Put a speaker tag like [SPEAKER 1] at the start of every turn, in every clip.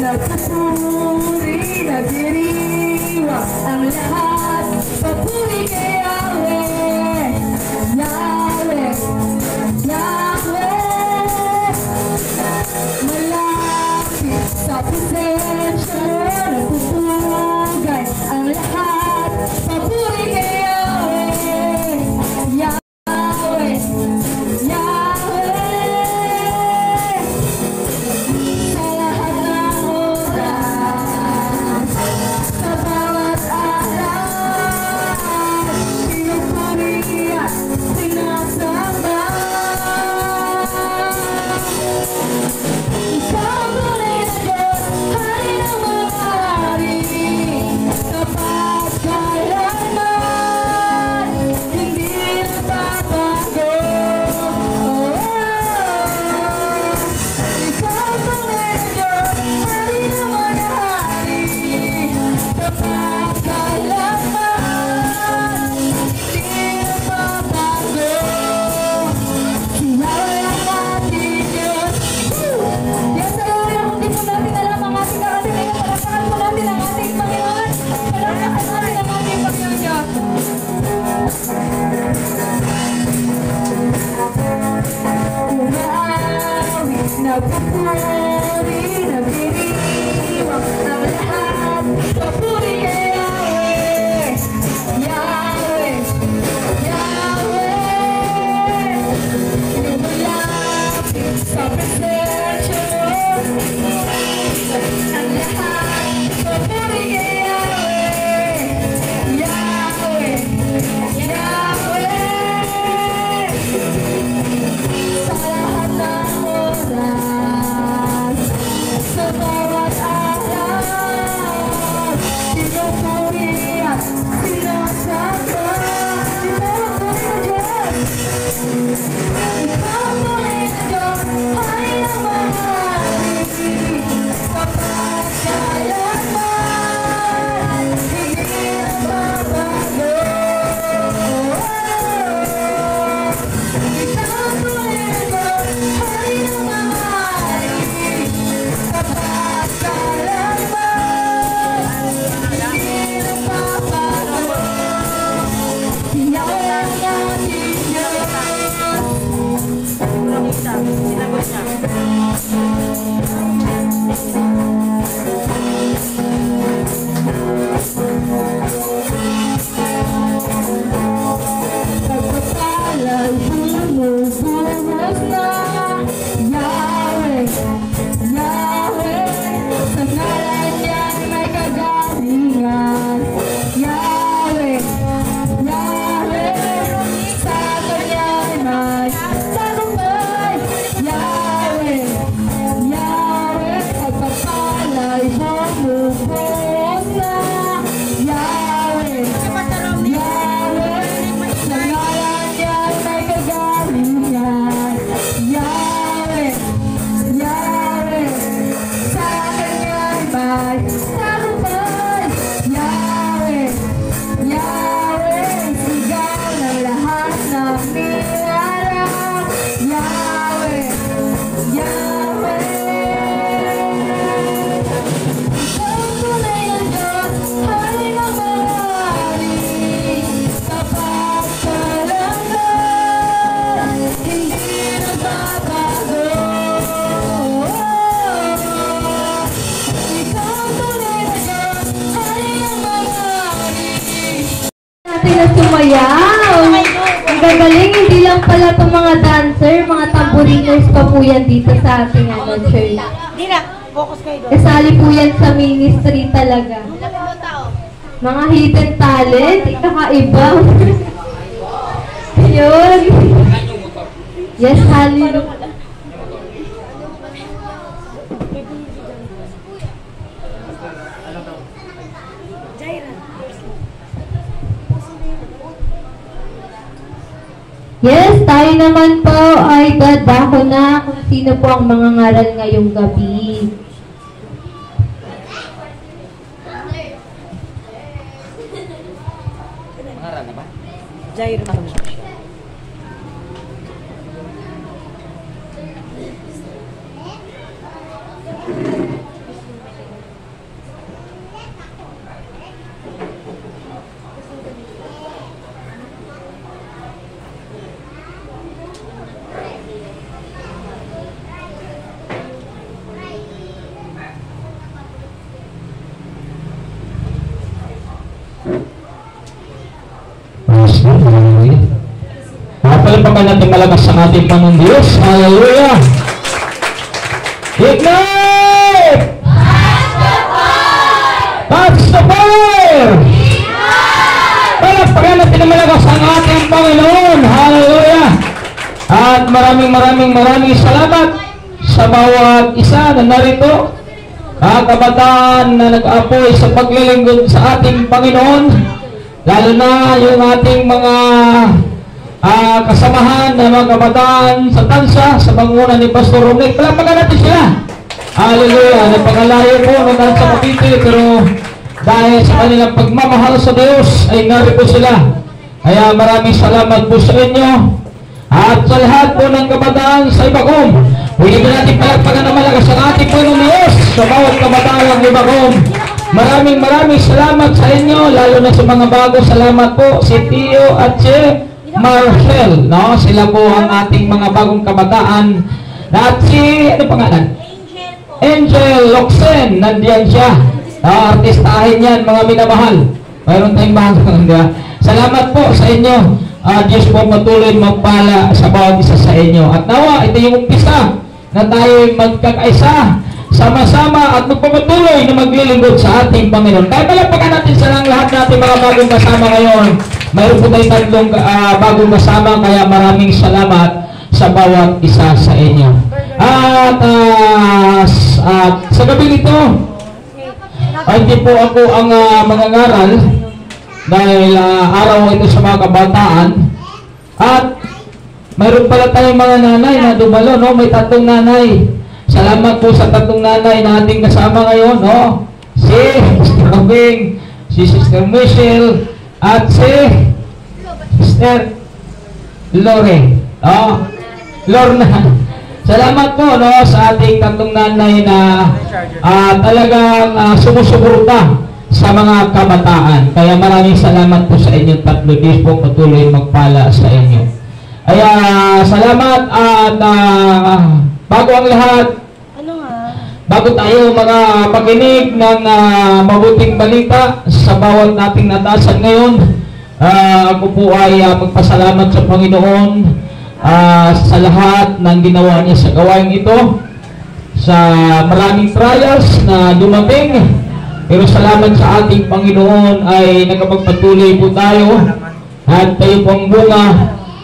[SPEAKER 1] Nagpupuri, nagdiriwa ang lahat. Papuri kay Yahweh, Yahweh, Yahweh. Malapit sa presensya mo, nagpupugay ang lahat. Papuri kay Yahweh, Yahweh, Yahweh. Sa lahat ng oras, sa bawat araw, pinupuri at sinasamba. Ikaw tunay na Diyos, Hari ng mga hari, tapat kailanman, hindi nagbabago. Ikaw tunay na Diyos, Hari ng mga hari, tapat kailanman, hindi nagbabago. Sinaway ang ating Diyos. Yes, hallelujah. Kung di po natin alam ang ating karating ngayon, palakpakan po natin ang ating Panginoon. Palakpakan natin ang ating Panginoon Diyos. Umawi, nagpupuri, nagdiriwang ang lahat. Papuri kay Yahweh, Yahweh, Yahweh. Lumulapit sa presensya mo, ang lahat. Papuri kay Yahweh, Yahweh, Yahweh. Sa lahat ng oras, sa bawat araw, pinupuri at sinasamba. Pinupuri na Diyos. Ikaw tunay na Diyos, Hari ng mga hari, tapat kailanman, hindi nagbabago. Ikaw tunay na Diyos, Hari ng mga hari, tapat kailanman, hindi nagbabago. Sinaway ang ating Diyos.
[SPEAKER 2] Sinagot niya.
[SPEAKER 1] Pagpapalay, bumubuhos na. Yahweh, Yahweh, sa ngalan niya't may kagalingan. Yahweh, Yahweh, sa kanya'y may tagumpay. Yahweh, Yahweh, pagpapalay, bumubuhos na. Yahweh, Yahweh, sa ngalan niya't may kagalingan. Yahweh, Yahweh, sa kanya'y may tagumpay. Yahweh, Yahweh, sigaw ng lahat ng nilalang. Yahweh, Yahweh. Ikaw tunay na Diyos, Hari ng mga hari, tapat kailanman, hindi nagbabago. Ikaw tunay na Diyos, Hari ng mga hari. Natin na sumayaw. Ang gagaling, hindi lang pala itong mga dancer, mga tamboriners pa po yan dito sa ating church.
[SPEAKER 2] Di na, focus kayo doon.
[SPEAKER 1] Kasali po yan sa ministry talaga. Mga hidden talent, kakaiba. Yun. Yes, hallelujah. Yes, tayo naman po ay dadako na kung sino po ang mga ngaral ngayong gabi.
[SPEAKER 3] Mangaral na ba?
[SPEAKER 2] Jairo mo.
[SPEAKER 4] Palpakan natin malakas ang ating Panginoon Diyos. Hallelujah! Ignite! That's the fire! Palpakan natin malakas ang ating Panginoon. Hallelujah! At maraming salamat sa bawat isa na narito. Kabataan na nag-aapoy sa paglilingkod sa ating Panginoon. Lalo na yung ating mga kasamahan na mga kabataan sa tansa, sa bangunan ni Pastor Romnick. Palapagan natin sila. Hallelujah. Napangalayo po ng tansa Cavite, pero dahil sa kanilang pagmamahal sa Diyos ay narito sila. Kaya maraming salamat po sa inyo. At sa lahat po ng kabataan sa Ibagom, pwede ba natin palapagan na malakas ang ating Panginoon Diyos sa bawat kabataan ng Ibagom. Maraming salamat sa inyo, lalo na sa mga bago. Salamat po si Tio at si Marcel, no? Sila po ang ating mga bagong kabataan. At si, ano pangalan? Angel Locsen, nandiyan siya. Artistahin yan, mga minamahal. Mayroon tayong bago. Salamat po sa inyo. Diyos po patuloy magpala sa bawat isa sa inyo. At nawa, ito yung umpisa na tayo magkakaisa, sama-sama at magpapatuloy na maglilingkod sa ating Panginoon. Kaya palapakan natin sa lahat natin mga bagong kasama ngayon. Mayroon po tayong tatlong bagong kasama, kaya maraming salamat sa bawat isa sa inyo. At sa gabi nito, hindi po ako ang mangangaral dahil araw ito sa mga kabataan. At mayroon pala tayong mga nanay na dumalo, no? May tatlong nanay. Salamat po sa tatlong nanay na ating kasama ngayon, no? Si Sister Robing, si Sister Michelle, at si Sister Lore, no? Lorna. Salamat po, no, sa ating tatlong nanay na talagang sumusuporta sa mga kabataan. Kaya maraming salamat po sa inyo tatlo. Diyos po patuloy magpala sa inyo. Kaya salamat at bago ang lahat, bago tayo mga pakinig ng mabuting balita sa bawat nating natasan ngayon, ako po ay magpasalamat sa Panginoon sa lahat ng ginawa niya sa gawain ito, sa maraming trials na dumating, pero salamat sa ating Panginoon ay nakapagpatuloy po tayo at tayo po ang bunga.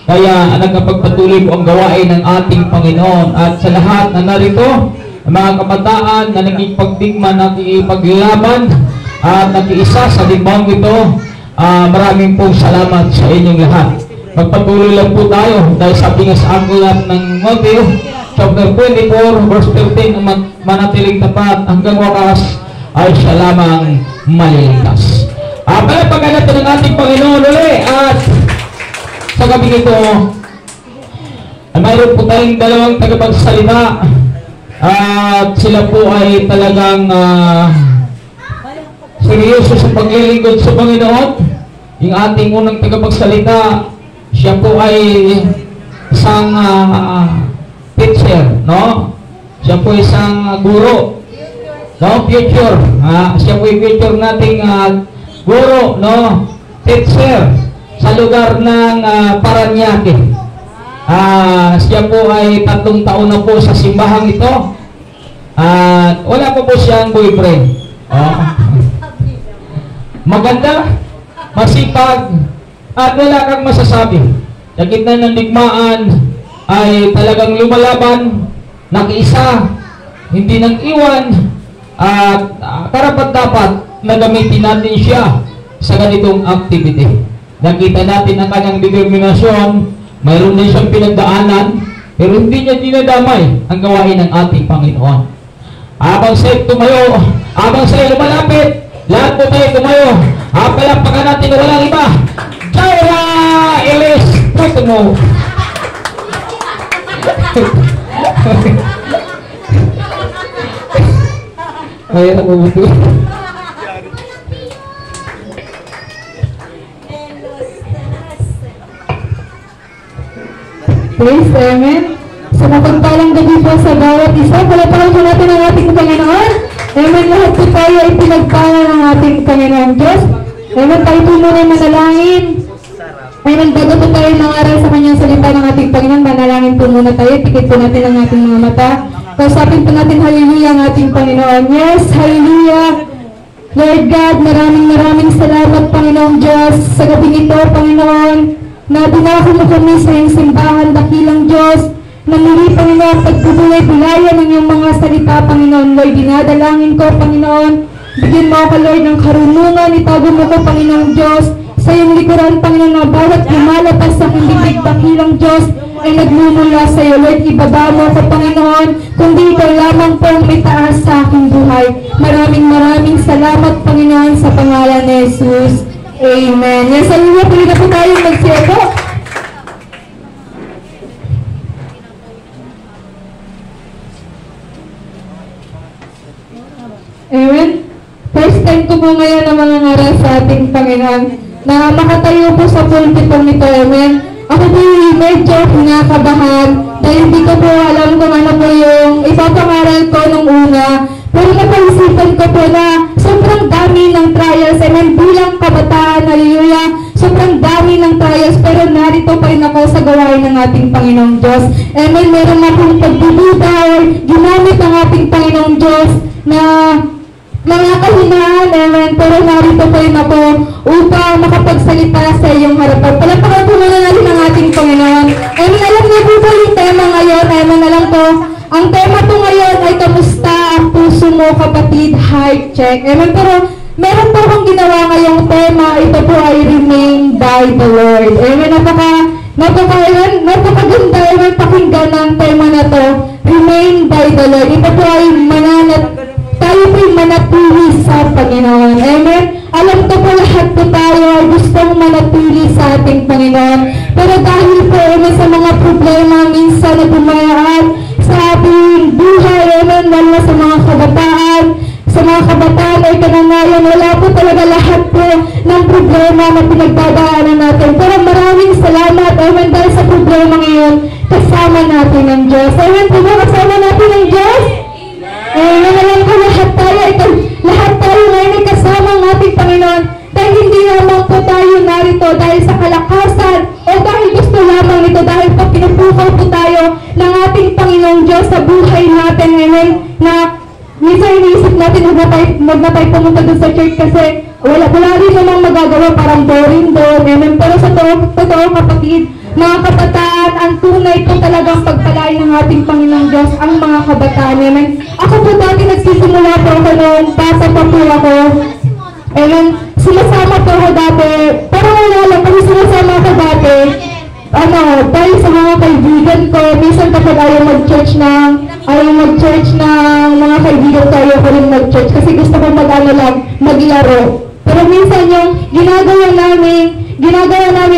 [SPEAKER 4] Kaya nakapagpatuloy po ang gawain ng ating Panginoon. At sa lahat na narito, mga kabataan na naging pagdigma, nakikipaglaban at nakiisa sa limbang ito, maraming pong salamat sa inyong lahat. Magpatuloy lang po tayo dahil sabi nga sa aklat ng Matthew chapter 24 verse 13, manatiling tapat hanggang wakas ay siya lamang maliligtas. Palapagan natin ng ating Panginoon ulit. At sa gabi nito, mayroon po tayong dalawang tagapagsalita at sila po ay talagang seryoso sa paglilingkod sa Panginoon. Yung ating unang tagapagsalita, siya po ay isang teacher, no? Siya po isang guro, no? Future. Siya po yung future nating guro, no? Teacher sa lugar ng Paranaque. Siya po ay 3 taon na po sa simbahang ito. At wala po siyang boyfriend. Maganda, masipag, at wala kang masasabi. Sa gitna ng digmaan ay talagang lumalaban, nakiisa, hindi nang iwan, at karapat-dapat na gamitin natin siya sa ganitong activity. Nakita natin ang kanyang determinasyon, mayroon din siyang pinagdaanan, pero hindi niya dinadamay ang gawain ng ating Panginoon. Habang sa'yo tumayo, habang sa'yo lumalapit, lahat po tayo tumayo. Palapakan natin na walang iba. mo. Ay, ako buto.
[SPEAKER 1] Praise, amen. Sa mapagpalang gabi po sa bawat isa, palapakan po natin ang ating Panginoon. Amen, lahat po tayo ay pinagpala ng ating Panginoon Diyos. Amen, tayo po muna manalangin. Amen, bago po tayo mangaral sa kanyang salita ng ating Panginoon, manalangin po muna tayo, pikit po natin ang ating mga mata. Kausapin po natin, hallelujah, ang ating Panginoon. Yes, hallelujah. Lord God, maraming salamat, Panginoong Diyos, sa gabi ito, Panginoon, na dinako mo kami sa iyong simbahan, dakilang Diyos, na muli, Panginoon, pagbubulay-bulayan ng iyong mga salita, Panginoon. Lord, dinadalangin ko, Panginoon, bigyan mo ako, Lord, ng karunungan, itago mo ko, Panginoong Diyos, sa iyong likuran, Panginoon, na bawat lumalabas sa hindi dakilang Diyos ay nagmumula sa iyo, Lord. Ibaba mo ako, Panginoon, kundi ikaw lamang po ang may taas sa aking buhay. Maraming salamat, Panginoon, sa pangalan ni Jesus. Amen. Yes, hallelujah. Pwede na po tayong magsiyoko. Amen. First time ko po ngayon na mga ngaral sa ating Panginoon na makatayo po sa pulpitong nito. Amen. Ako po medyo kinakabahan dahil hindi ko po alam kung ano po yung ipapangaral ko nung una. Pero napaisipan ko po na sobrang dami ng trials. Amen. Bilang kabataan, hallelujah. Sobrang dami ng trials, pero narito pa rin ako sa gawain ng ating Panginoong Diyos. Amen. Meron akong pagbubuta or ginamit ng ating Panginoong Diyos na mga kahinaan, amen, pero narito po rin ako upang makapagsalita sa iyong harapan. Palapakan po muna natin ang ating Panginoon. Amen, alam niyo po yung tema ngayon, amen, alam ko, ang tema po ngayon ay kamusta ang puso mo, kapatid, heart check. Amen, pero meron po akong ginawa ngayong tema, ito po ay remain by the Lord. Amen, napakaganda, amen, pakinggan ang tema na to, remain by the Lord. Ito po ay tayo po'y manatili sa Panginoon. Amen? Alam ko po lahat po tayo ay gustong manatili sa ating Panginoon. Pero dahil po sa mga problema minsan na dumayaan sa ating buhay, amen, lalo sa mga kabataan, ay kananayan, wala po talaga lahat po ng problema na pinagdadaanan natin. Pero maraming salamat, amen, dahil sa problema ngayon, kasama natin ang Diyos. Amen po ba, kasama natin ang Diyos? Alam ko lahat tayo ngayon ay kasama ang ating Panginoon dahil hindi lamang po tayo narito dahil sa kalakasan o dahil gusto lamang nito, dahil po pinupukaw po tayo ng ating Panginoong Diyos sa buhay natin, amen, na minsan iniisip natin huwag na tayo pumunta doon sa church kasi wala rin namang magagawa, parang boring doon, amen. Pero sa totoo kapatid, mga kabataan, ang tunay po talagang pagpalain ng ating Panginoong Diyos ang mga kabataan. Amen. Ako po dati nagsisimula po ako noon, bata pa po ako. Amen. Sumasama po ako dati. Pero wala lang, kasi sumasama ako dati. Dahil sa mga kaibigan ko, minsan kapag ayaw mag-church ng mga kaibigan ko, ayaw ko rin mag-church. Kasi gusto ko maglaro. Pero minsan yung ginagawa namin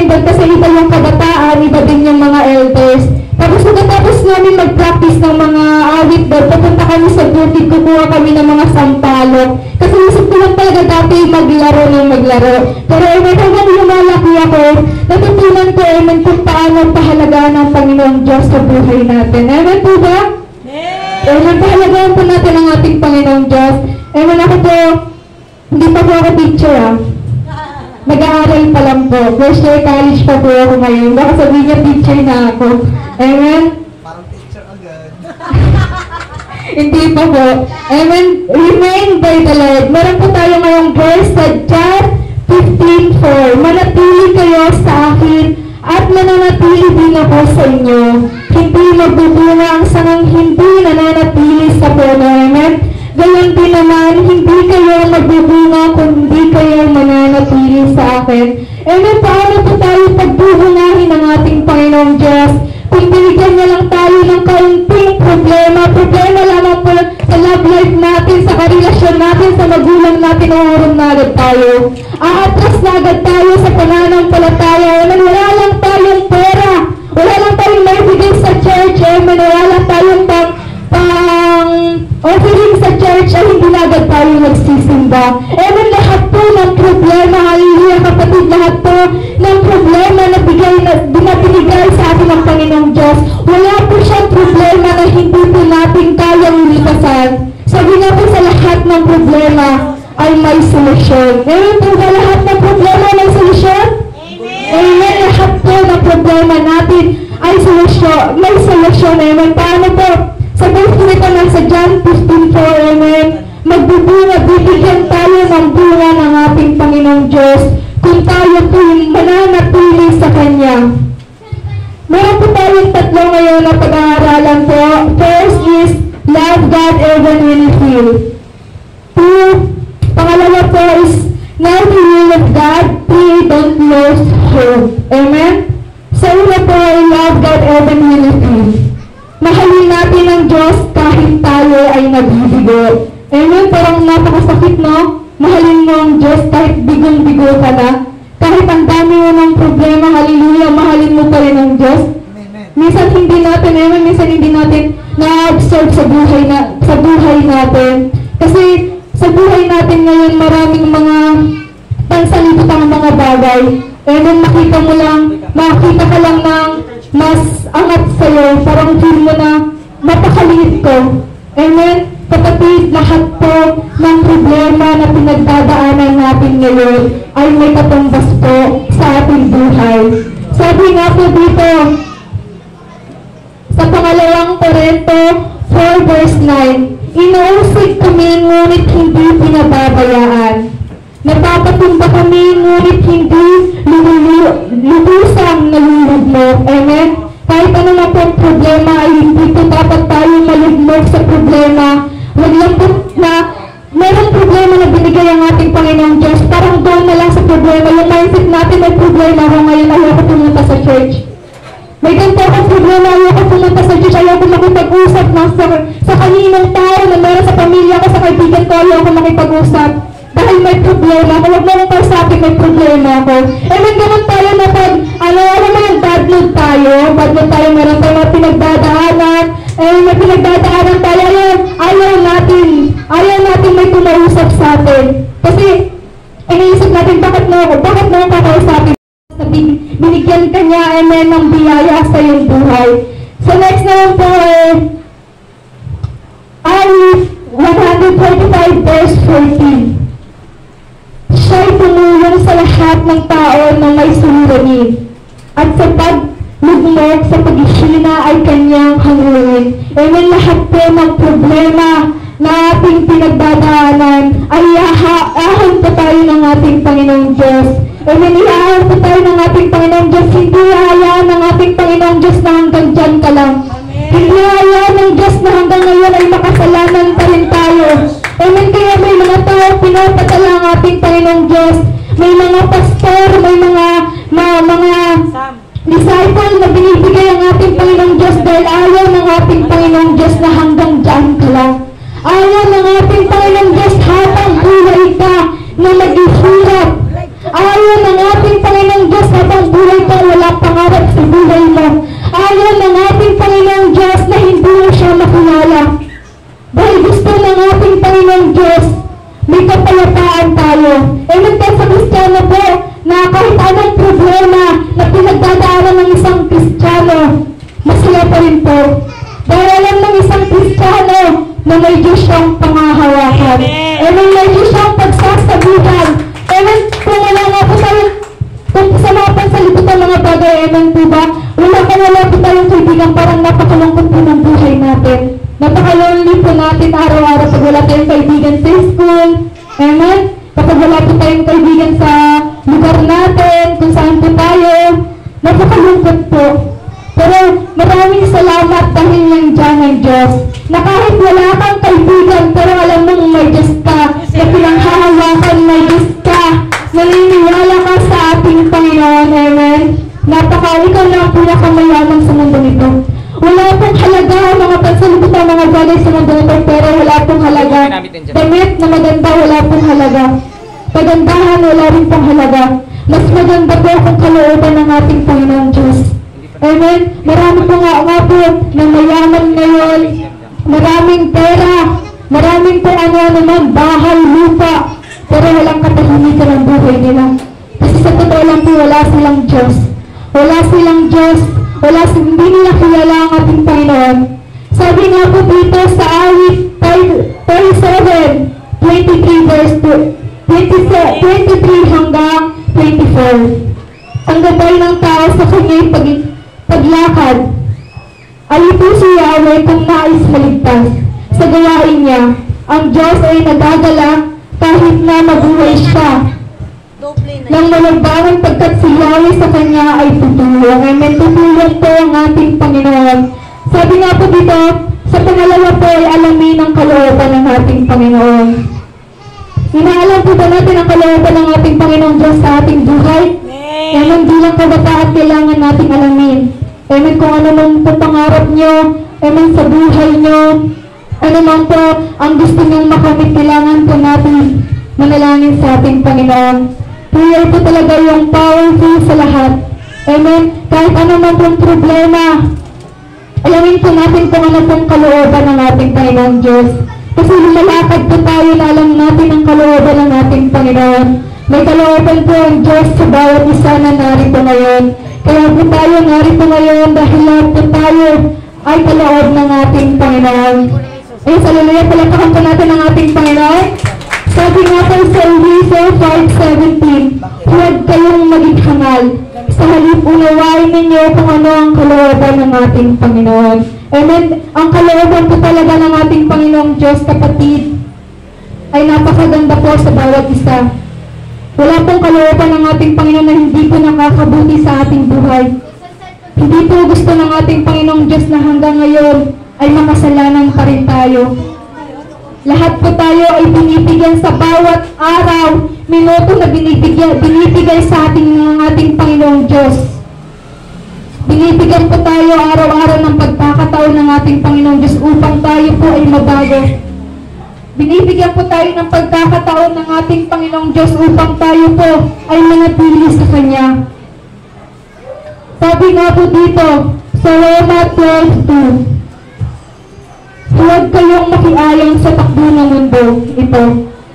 [SPEAKER 1] doon kasi iba yung kabataan, iba din yung mga elders. Tapos pagkatapos namin mag-practice ng mga awit doon, papunta kami sa bukid, kukuha kami ng mga sampalok. Kasi isip ko lang talaga dati maglaro. Pero hanggang lumalaki ako, natutunan ko kung paano pahalagaan ng Panginoong Diyos sa buhay natin. Amen po ba? Amen, pahalagaan po natin ang ating Panginoong Diyos. Amen, ako po, hindi pa po ako teacher Nag-aaral pa lang po. First year college pa po ako ngayon. Baka sabihin niya teacher na ako. Amen?
[SPEAKER 3] Parang teacher agad.
[SPEAKER 1] Hindi pa po. Amen? Remain by the Lord. Meron po tayo ngayong verse sa John 15:4. Manatili kayo sa akin at mananatili din ako sa inyo. Hindi magbubunga ang sangang hindi nananatili sa puno. Amen? Gayon din naman, hindi kayo magbubunga kung hindi kayo mananatili sa akin. Amen, paano po tayo pagbubungahin ng ating Panginoong Diyos? Kung binigyan niya lang tayo ng kaunting problema lamang po sa love life natin, sa karelasyon natin, sa magulang natin, uurong na agad tayo. Aatras na agad tayo sa pananampalataya. Amen, wala lang tayong pera. ba? Amen, lahat po ng problema, hallelujah kapatid, lahat po ng problema na binibigay sa atin ng Panginoong Diyos, wala po siyang problema na hindi po natin kayang lipasan. Sabi nga po sa lahat ng problema ay may solusyon. Amen po ba lahat ng problema may solusyon? Amen, lahat po ng problema natin ay solusyon, may solusyon. Amen, paano po? Sa verse nito lang sa John 15:4, amen, magbubunga, bibigyan tayo ng bunga ng ating Panginoong Diyos kung tayo po mananatili sa Kanya. Meron po tayong tatlo ngayon na pag-aaralan po. First is, love God even when you feel. Two, pangalawa po is, know the will of God. Three, don't lose hope. Amen? Sa una po ay, love God even when you feel. Mahalin natin ang Diyos kahit tayo ay nabibigo. Amen? Parang napakasakit, no? Mahalin mo ang Diyos kahit bigong-bigo ka na. Kahit ang dami mo ng problema, hallelujah, mahalin mo pa rin ang Diyos. Minsan hindi natin, amen, minsan hindi natin na-absorb sa buhay natin. Kasi sa buhay natin ngayon, maraming mga pansalibutang mga bagay. Amen, makita ka lang ng mas angat sa'yo, parang feel mo na mapakaliit ko. Amen? Kapatid, lahat po ng problema na pinagdadaanan natin ngayon ay may katumbas po sa ating buhay. Sabi nga po dito, sa pangalawang Korinto 4 verse 9, inuusig kami ngunit hindi pinababayaan. Napapatumba kami ngunit hindi lubusang nalulugmok. Amen? Kahit ano na po problema ay hindi po dapat tayo malugmok sa problema. Huwag lang po na merong problema na binigay ang ating Panginoong Diyos. Parang doon na lang sa problema. Yung mindset natin may problema ako ngayon, ayoko pumunta sa church. May ganito akong problema, ayoko pumunta sa church, ayoko makipag-usap sa kaninong tao na meron sa pamilya ko, sa kaibigan ko, ayoko makipag-usap. Dahil may problema ako, huwag mo akong kausapin, may problema ako. Eh, may ganun tayo na pag, bad mood tayo, meron tayo mga pinagdadaanan, may pinagdadaanan tayo, ayaw natin may tumausap sa atin. Kasi, iniisip natin, bakit mo akong kakausapin? Binigyan ka niya, amen, ng biyaya sa iyong buhay. So, next naman po, ay 145 verse 14. Siya'y tumulong sa lahat ng tao na may suliranin, at sa paglugmok sa paghihina ay kanyang hanguin. Amen, lahat po ng problema na ating pinagdadaanan ay ahon po tayo ng ating Panginoong Diyos. Amen, iahon po tayo ng ating Panginoong Diyos. Hindi hayaan ng ating Panginoong Diyos na hanggang dyan ka lang. Hindi hayaan ng Diyos na hanggang ngayon ay makasalanan pa rin tayo. Amen, kaya may mga tao pinapadala ang ating Panginoong Diyos. May mga pastor, may mga disciple na binibigay ang ating Panginoong Diyos dahil ayaw ng ating Panginoong Diyos na hanggang dyan ka lang. Ayaw ng ating Panginoong Diyos habang buhay ka na naghihirap. Ayaw ng ating Panginoong Diyos habang buhay ka wala pangarap sa buhay mo. Ayaw ng ating Panginoong Diyos na hindi mo siya makilala. Dahil gusto ng ating Panginoong Diyos, may kapayapaan tayo. Amen tayo sa Kristiyano po, na kahit anong problema na pinagdadaanan ng isang Kristiyano, masaya pa rin po. Dahil alam ng isang Kristiyano na may Diyos siyang pangahawakan. Amen, may Diyos siyang pagsasabihan. Amen, kung wala nga po tayo, kung sa mga pansalibutan mga bagay, amen po ba? Wala po tayong kaibigan, parang napakalungkot po ng buhay natin. Napaka-lonely po natin araw-araw pag wala tayong kaibigan sa school. Amen? Kapag wala po tayong kaibigan sa lugar natin, kung saan po tayo. Napakalungkot po. Pero maraming salamat dahil nandiyan ang Diyos. Na kahit wala kang kaibigan, pero alam mong may Diyos ka. Na pinanghahawakan may Diyos ka. Naniniwala ka sa ating Panginoon. Amen? Ikaw na ang pinakamayaman sa mundo nito. Wala pong halaga ang mga pansalibutan, mga bagay sa mundo nito, pero wala pong halaga. Damit na maganda, wala pong halaga. Pagandahan, wala rin pong halaga. Mas maganda po kung kalooban ng ating Panginoong Diyos. Amen? Marami po nga po na mayaman ngayon, maraming pera, maraming po naman, bahay, lupa. pero walang katahimikan ang buhay nila. Kasi sa totoo lang po, wala silang Diyos. Wala silang Diyos. Hindi nila kilala ang ating Panginoon. Sabi nga po dito sa awit 37, 23 verse 23 hanggang 24. Ang gabay ng tao sa kanya'y paglakad. Ay ito si Yahweh kung nais maligtas. Sa gawain niya, ang Diyos ay nagagala kahit na mabuhay siya. Nang malagbangan pagkat si Yahweh sa kanya ay tutulong. Amen. Tutulong po ang ating Panginoon. Sabi nga po dito, sa pangalawa po ay alamin ang kalooban ng ating Panginoon. Inaalam po ba natin ang kalooban ng ating Panginoon Diyos sa ating buhay? Amen. Bilang kabataan, kailangan nating alamin. Amen. Kung ano man po pangarap nyo, amen, sa buhay nyo, ano man po ang gusto nyong makamit, kailangan po natin manalangin sa ating Panginoon. Prayer po talaga yung powerful sa lahat. Amen. Kahit ano man pong problema, alamin po natin kung ano pong kalooban ng ating Panginoon Diyos. Kasi lumalakad po tayo na alam natin ang kalooban ng ating Panginoon. May kalooban po ang Diyos sa bawat isa na narito ngayon. Kaya po tayo narito ngayon dahil lahat po tayo ay kaloob ng ating Panginoon. Ay, hallelujah, palakpakan po natin ang ating Panginoon. Sabi nga po sa Ephesians 5:17, huwag kayong maging hangal. Sa halip unawain ninyo kung ano ang kalooban ng ating Panginoon. Amen. Ang kalooban po talaga ng ating Panginoong Diyos, kapatid, ay napakaganda po sa bawat isa. Wala pong kalooban ng ating Panginoon na hindi po nakakabuti sa ating buhay. Hindi po gusto ng ating Panginoong Diyos na hanggang ngayon ay makasalanan pa rin tayo. Lahat po tayo ay binibigyan sa bawat araw, minuto na binibigay sa ating Panginoong Diyos. Binibigyan po tayo araw-araw ng pagkakataon ng ating Panginoong Diyos upang tayo po ay mabago. Binibigyan po tayo ng pagkakataon ng ating Panginoong Diyos upang tayo po ay manatili sa Kanya. Sabi nga po dito, sa Roma 12:2, huwag kayong makialam sa takbo ng mundo ito.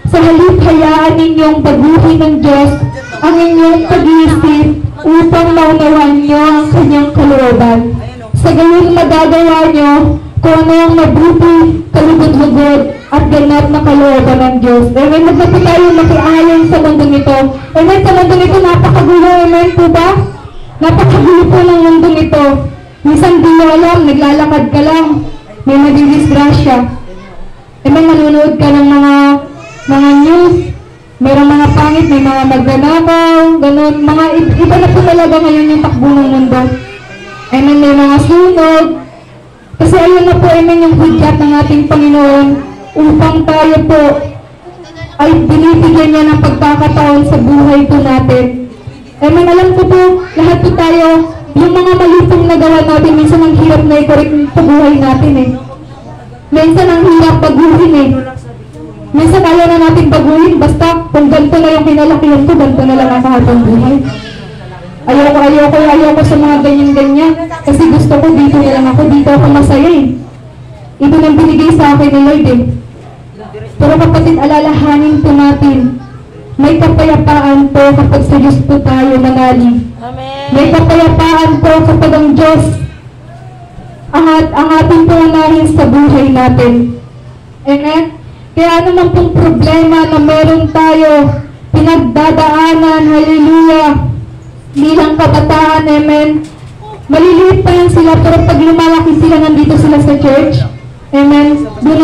[SPEAKER 1] Sa halip, hayaan ninyong baguhin ng Diyos ang inyong pag-iisip upang maunawan niyo ang Kanyang kalooban. Sa gayon magagawa niyo kung ano ang mabuti, kalugod-lugod, at ganap na kalooban ng Diyos. Amen. Huwag na po tayo makialam sa mundong ito. Amen. Sa mundong ito, napakagulo. Amen po ba? Napakagulo po ng mundong ito. Minsan di mo alam, naglalakad ka lang, may madidisgrasya. Amen. Manunood ka ng mga news, mayroong mga pangit, may mga magnanakaw, ganun. Mga iba na po talaga ngayon yung takbo ng mundo. Amen. May mga sunog. Kasi ayun na po, amen, yung hudyat ng ating Panginoon upang tayo po ay binibigyan niya ng pagkakataon sa buhay po natin. Amen. Alam ko po, lahat po tayo, yung mga malitong nagawa natin, minsan ang hirap na i-correct sa buhay natin eh. Minsan ang hirap baguhin eh. Minsan ayaw na natin baguhin, basta kung ganito na yung kinalakihan ko, ganito na lang ang kahatang buhay. Ayoko sa mga ganyan-ganyan. Kasi gusto ko, dito na lang ako, dito ako masaya eh. Ito nang binigay sa akin ni Lord eh. Pero kapatid, alalahanin po natin, may kapayapaan po kapag sa Diyos po tayo manalig. May kapayapaan po kapag ang Diyos ang ating pangunahin sa buhay natin. Amen? Kaya ano man pong problema na meron tayo, pinagdadaanan, hallelujah, bilang kabataan, amen. Maliliit pa yan sila, pero pag lumalaki sila, nandito sila sa church. Amen. Doon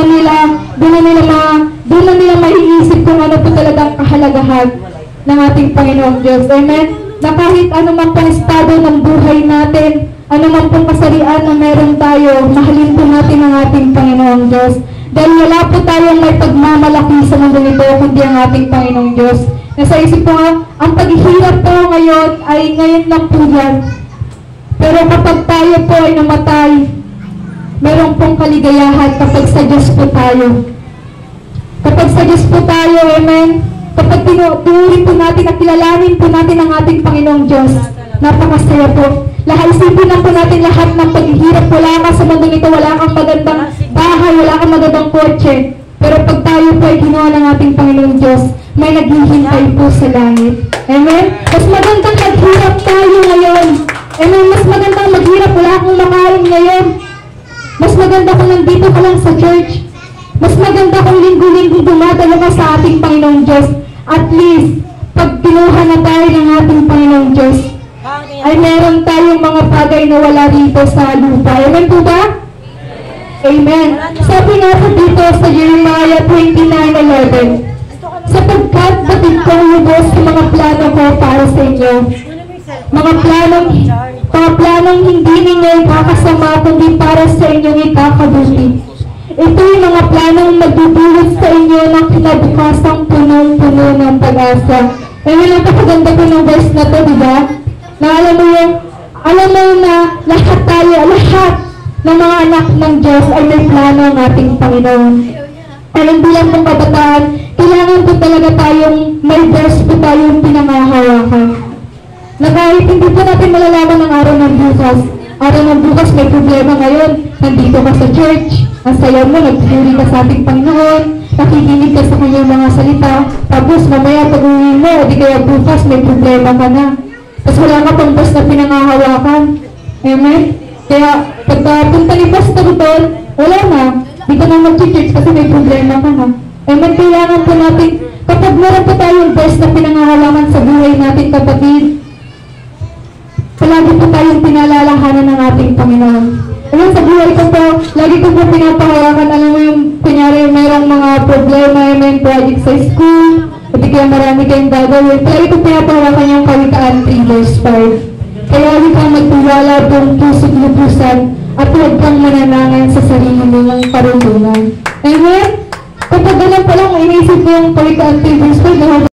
[SPEAKER 1] na nila maiisip kung ano po talagang kahalagahan ng ating Panginoong Diyos. Amen. Na kahit ano man pang estado ng buhay natin, ano man pong kasarian na meron tayo, mahalin po natin ang ating Panginoong Diyos. Dahil wala po tayong may pagmamalaki sa mundo nito, kundi ang ating Panginoong Diyos. Nasa isip ko nga, ang paghihirap po ngayon ay ngayon lang po yan. Pero kapag tayo po ay namatay, meron pong kaligayahan kapag sa Diyos po tayo. Kapag sa Diyos po tayo, amen, kapag tinuturin po natin at kilalanin po natin ang ating Panginoong Diyos, napakasaya po. Isipin lang po natin lahat ng paghihirap. Wala ka sa mundo nito, wala kang magandang bahay, wala kang magandang kotse. Pero pag tayo po ay ginawa ng ating Panginoong Diyos, may naghihintay po sa langit. Amen? Mas magandang maghirap tayo ngayon. Amen? Mas magandang maghirap, wala akong makain ngayon. Mas maganda kung nandito ka lang sa church. Mas maganda kung linggo-linggo dumadalo ka sa ating Panginoong Diyos. At least, pag kinuha na tayo ng ating Panginoong Diyos, ay meron tayong mga bagay na wala rito sa lupa. Amen po ba? Amen. Sabi nga po dito sa Jeremiah 29:11, sapagkat batid ko lubos sa mga plano ko para sa inyo. Mga planong hindi ninyo ikakasama kundi para sa inyong ikakabuti. Ito yung mga planong magdudulot sa inyo ng kinabukasang punong-puno ng pag-asa. Amen, ang kapaganda po ng verse na to, diba? Na alam mo na lahat tayo, lahat ng mga anak ng Diyos ay may plano ng ating Panginoon. Pero hindi lang pong kabataan, kailangan po talaga tayong may verse po tayong pinangahawakan. Na kahit hindi po natin malalaman ang araw ng bukas may problema ngayon, nandito ka sa church, ang saya mo, nagpuri ka sa ating Panginoon, nakikinig ka sa kanyang mga salita, tapos mamaya pag-uwi mo, di kaya bukas may problema ka na. Tapos wala ka pang verse na pinangahawakan. Amen? Kaya pagpunta ni Pastor doon, wala na. Di ka na mag-church kasi may problema ka na. Amen? Kailangan po natin, kapag meron po tayong verse na pinangahawakan sa buhay natin, kapatid, palagi po tayong pinalalahanan ng ating Panginoon. Alam, sa buhay ko po, lagi ko po pinapahawakan, alam mo yung, kunyari, mayroong mga problema, may project sa school, pati kaya marami kayong gagawin. Lagi ko pinapahawakan yung Kawikaan 3 verse 5. Kaya huwag kang magtiwala buong puso't lubusan at huwag kang mananangan sa sarili mong karunungan. Amen? Kapag ganun pa lang, inisip ko yung Kawikaan 3 verse 5 na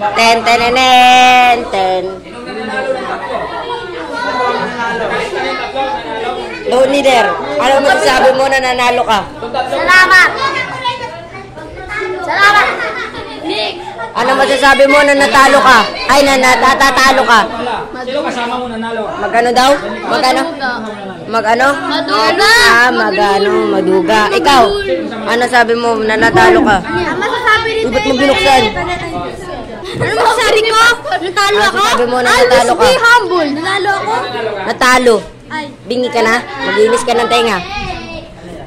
[SPEAKER 2] Ten, ten, ten, ten, ten. Load leader, ano masasabi mo na nanalo ka?
[SPEAKER 3] Salamat! Salamat!
[SPEAKER 2] Ano masasabi mo na natalo ka? Ay, natatalo ka?
[SPEAKER 4] Sino kasama mo nanalo?
[SPEAKER 2] Magano daw? Magano? Magano?
[SPEAKER 3] Maduga!
[SPEAKER 2] Magano? Maduga. Ikaw, ano sabi mo na natalo ka?
[SPEAKER 3] Ang masasabi ni
[SPEAKER 2] Ba't mo binuksan?
[SPEAKER 3] Ano masasabi ko? Natalo
[SPEAKER 2] Ano
[SPEAKER 3] ako?
[SPEAKER 2] sabi mo na natalo ka?
[SPEAKER 3] Be humble. Natalo ako?
[SPEAKER 2] Natalo.
[SPEAKER 3] Ay.
[SPEAKER 2] Bingi ka na? Maginis ka ng tenga.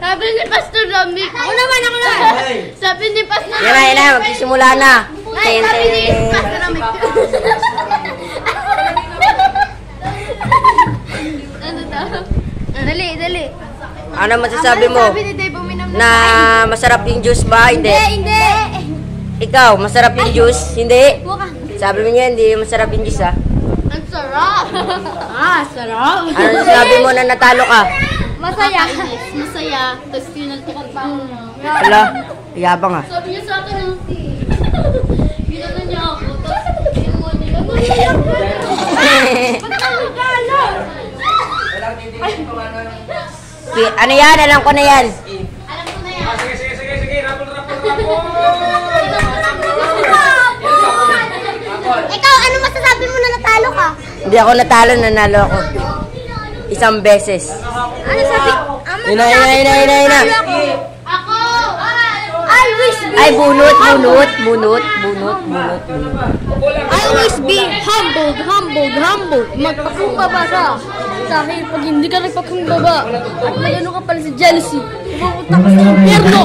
[SPEAKER 3] Sabi ni Pastor Dominic. Ako naman. Sabi ni Pastor
[SPEAKER 2] Yan na, magsisimula na.
[SPEAKER 3] Ay, sabi ni Pastor Dominic. Ano daw? Dali.
[SPEAKER 2] Ano masasabi mo?
[SPEAKER 3] Sabi ni Dave, uminom
[SPEAKER 2] Na masarap yung juice ba? Hindi.
[SPEAKER 3] Hindi.
[SPEAKER 2] Ikaw, masarap yung juice? Hindi.
[SPEAKER 3] Buka.
[SPEAKER 2] Sabi mo niya, hindi masarap yung juice ah.
[SPEAKER 3] Ang sarap. Sarap.
[SPEAKER 2] Ano masasabi mo na natalo ka?
[SPEAKER 3] Masaya. Tapos kinaltukan pa ako.
[SPEAKER 2] Hala, yabang ah.
[SPEAKER 3] Sabi niya sa akin, ginano niya ako. Tapos kinuha niya. Ba't ka magkala?
[SPEAKER 2] Ano yan? Alam ko na yan.
[SPEAKER 3] Alam ko na yan.
[SPEAKER 4] Sige. Rapol.
[SPEAKER 3] Ikaw, ano masasabi mo na natalo ka?
[SPEAKER 2] Hindi ako natalo, nanalo ako. Isang beses.
[SPEAKER 3] Ano sabi?
[SPEAKER 2] Ina.
[SPEAKER 3] Ako! I wish be...
[SPEAKER 2] Ay, bunot.
[SPEAKER 3] I always be humbled. Magpakumbaba ka. Sa akin, pag hindi ka nagpakumbaba, at magano ka pala si jealousy, pupunta ka sa impyerno.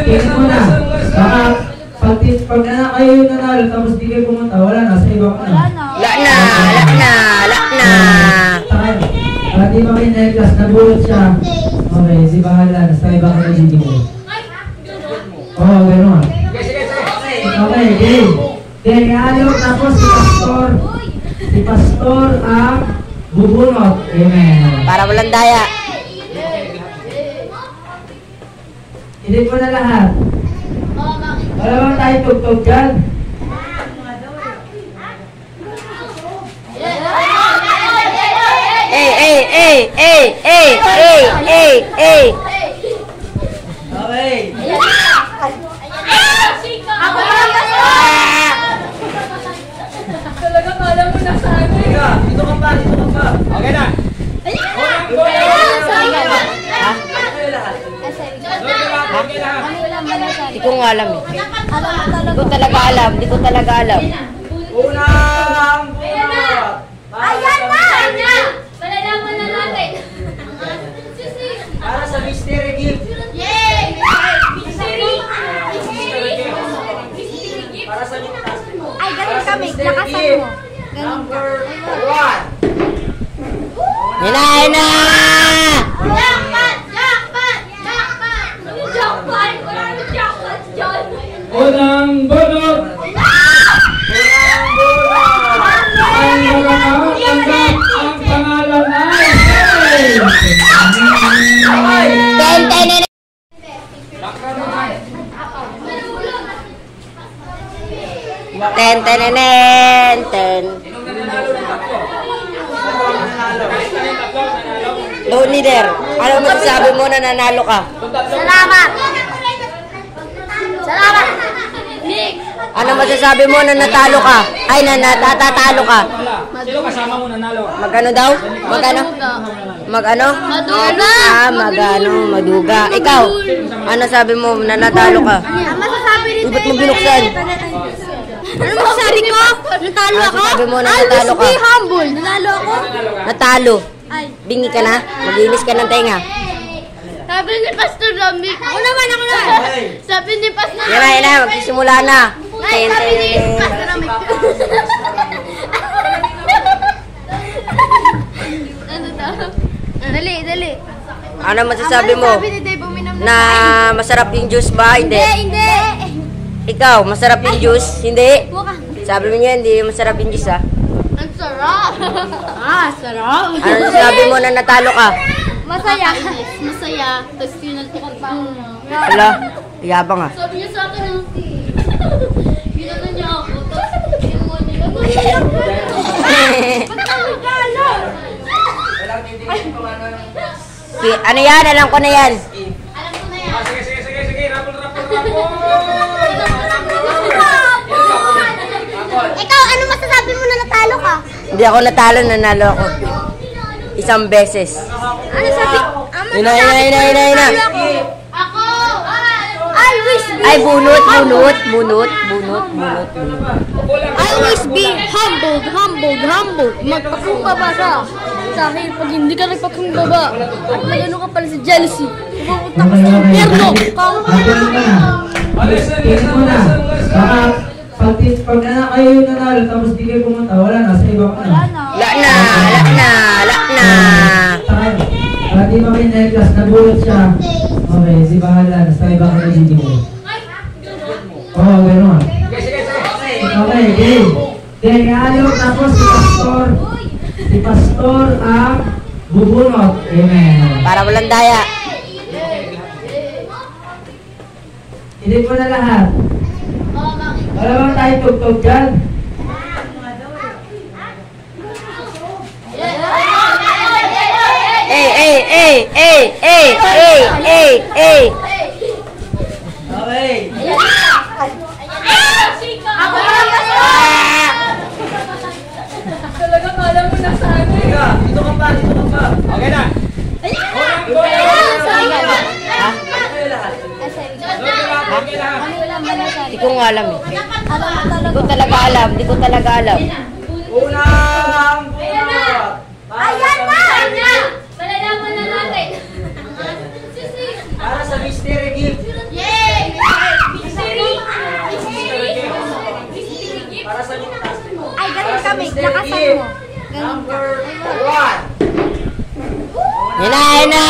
[SPEAKER 5] Tingin mo na. Baka pag na kayo yung nanalo tapos di kayo pumunta, wala na. Sa iba ka na.
[SPEAKER 2] Lak na.
[SPEAKER 5] Para di ba kayo na-class, nabulot siya. Okay, si bahala na. Sa iba ka na dito. Oo, gano'n. Okay, game. Then, ialok tapos si Pastor ang bubunot. Amen.
[SPEAKER 2] Para walang daya.
[SPEAKER 5] Hindi po na lahat. Wala bang tayo tugtog dyan?
[SPEAKER 2] Hey.
[SPEAKER 5] Okay.
[SPEAKER 3] Ako naman! Talaga kala mo na sa akin.
[SPEAKER 5] Dito ka pa. Okay na.
[SPEAKER 2] Di ko nga alam eh. Di ko talaga alam. Di ko talaga alam.
[SPEAKER 5] Unang bunot.
[SPEAKER 3] Ayan na! Malalaman na natin.
[SPEAKER 5] Para sa mystery gift.
[SPEAKER 3] Yay! Mystery!
[SPEAKER 5] Para sa mystery gift.
[SPEAKER 3] Ay, ganun kami. Lakasan mo.
[SPEAKER 5] Number 1.
[SPEAKER 2] Yan na, yan na!
[SPEAKER 3] Jackpot! Jackpot! Jackpot! Jackpot! Wala na jackpot dyan.
[SPEAKER 4] Unang bunot.
[SPEAKER 5] Unang bunot.
[SPEAKER 4] Ang magkakatanggap ang pangalan ay
[SPEAKER 2] Ten, ten, ten. Ten, ten, ten, ten, ten. Loan leader, ano masasabi mo na nanalo ka?
[SPEAKER 3] Salamat! Salamat! Nick!
[SPEAKER 2] Ano masasabi mo na natalo ka? Ay, natatalo ka.
[SPEAKER 4] Sino kasama mo nanalo?
[SPEAKER 2] Magano daw? Magano? Magano?
[SPEAKER 3] Maduga!
[SPEAKER 2] Ah, magano? Maduga. Ikaw, ano sabi mo na natalo ka?
[SPEAKER 3] Ang masasabi ni
[SPEAKER 2] Ba't mo binuksan?
[SPEAKER 3] Ano masasabi ko? Natalo
[SPEAKER 2] Ano
[SPEAKER 3] ako?
[SPEAKER 2] sabi mo na natalo ka?
[SPEAKER 3] Always be humble. Natalo ako?
[SPEAKER 2] Natalo.
[SPEAKER 3] Ay.
[SPEAKER 2] Bingi ka na? Maglinis ka ng tenga.
[SPEAKER 3] Sabi ni Pastor Dominic. Ako naman. Sabi ni Pastor
[SPEAKER 2] Yan na, yan na. Magsisimula na.
[SPEAKER 3] Ay,
[SPEAKER 2] Ten,
[SPEAKER 3] sabi ni
[SPEAKER 2] ten, ten.
[SPEAKER 3] Pastor Dominic. Ano daw? Dali.
[SPEAKER 2] Ano masasabi mo?
[SPEAKER 3] Sabi ni Dave, uminom
[SPEAKER 2] Na masarap yung juice ba? Hindi.
[SPEAKER 3] Hindi.
[SPEAKER 2] Ikaw, masarap yung juice? Hindi.
[SPEAKER 3] Buka.
[SPEAKER 2] Sabi mo niya, hindi masarap yung juice, ha?
[SPEAKER 3] Ang sarap. Sarap.
[SPEAKER 2] Ano sabi mo na natalo ka?
[SPEAKER 3] Masaya. Tapos pinaltukan pa ako.
[SPEAKER 2] Wala, yabang, ha?
[SPEAKER 3] Sabi niya sa akin, ginano niya ako. Tapos kinuha niya. Ba't ka nagalo?
[SPEAKER 2] Ano yan? Alam ko na yan.
[SPEAKER 3] Alam ko na yan.
[SPEAKER 4] Sige. Rapol.
[SPEAKER 3] Ikaw, ano masasabi mo na natalo ka?
[SPEAKER 2] Hindi ako natalo, nanalo ako. Isang beses.
[SPEAKER 3] Ano sabi?
[SPEAKER 2] Ina.
[SPEAKER 3] Ako! Always be
[SPEAKER 2] Ay, bunot.
[SPEAKER 3] Always be humble. Magpakumbaba ka. Dahil pag hindi ka nagpakumbaba, at magano ka pala si jealousy, pupunta ka sa impyerno.
[SPEAKER 5] Tingin mo na. Baka pag kayo yung nanalo tapos di kayo pumunta, wala na. Sa iba ka na.
[SPEAKER 2] Lak na.
[SPEAKER 5] Para di ba kayo na-class, nabulot siya. Okay, si bahala na. Sa iba ka na hindi mo. Oo, gano'n. Okay, game. Then, alok tapos si Pastor ang bubunot. Amen.
[SPEAKER 2] Para walang daya.
[SPEAKER 5] Hindi po na lahat. Wala bang tayo tugtog dyan?
[SPEAKER 2] Hey.
[SPEAKER 5] Okay.
[SPEAKER 3] Ako lang talaga kala mo na sa akin.
[SPEAKER 5] Dito ka pa.
[SPEAKER 4] Okay na.
[SPEAKER 2] Di ko nga alam eh. Di ko talaga alam.
[SPEAKER 5] Unang bunot.
[SPEAKER 3] Ayan na! Malalaman na natin.
[SPEAKER 5] Para sa mystery gift.
[SPEAKER 3] Yay! Mystery!
[SPEAKER 5] Para sa mystery gift.
[SPEAKER 3] Ay, ganun kami. Lakasan mo.
[SPEAKER 5] Number 1.
[SPEAKER 2] Yan na.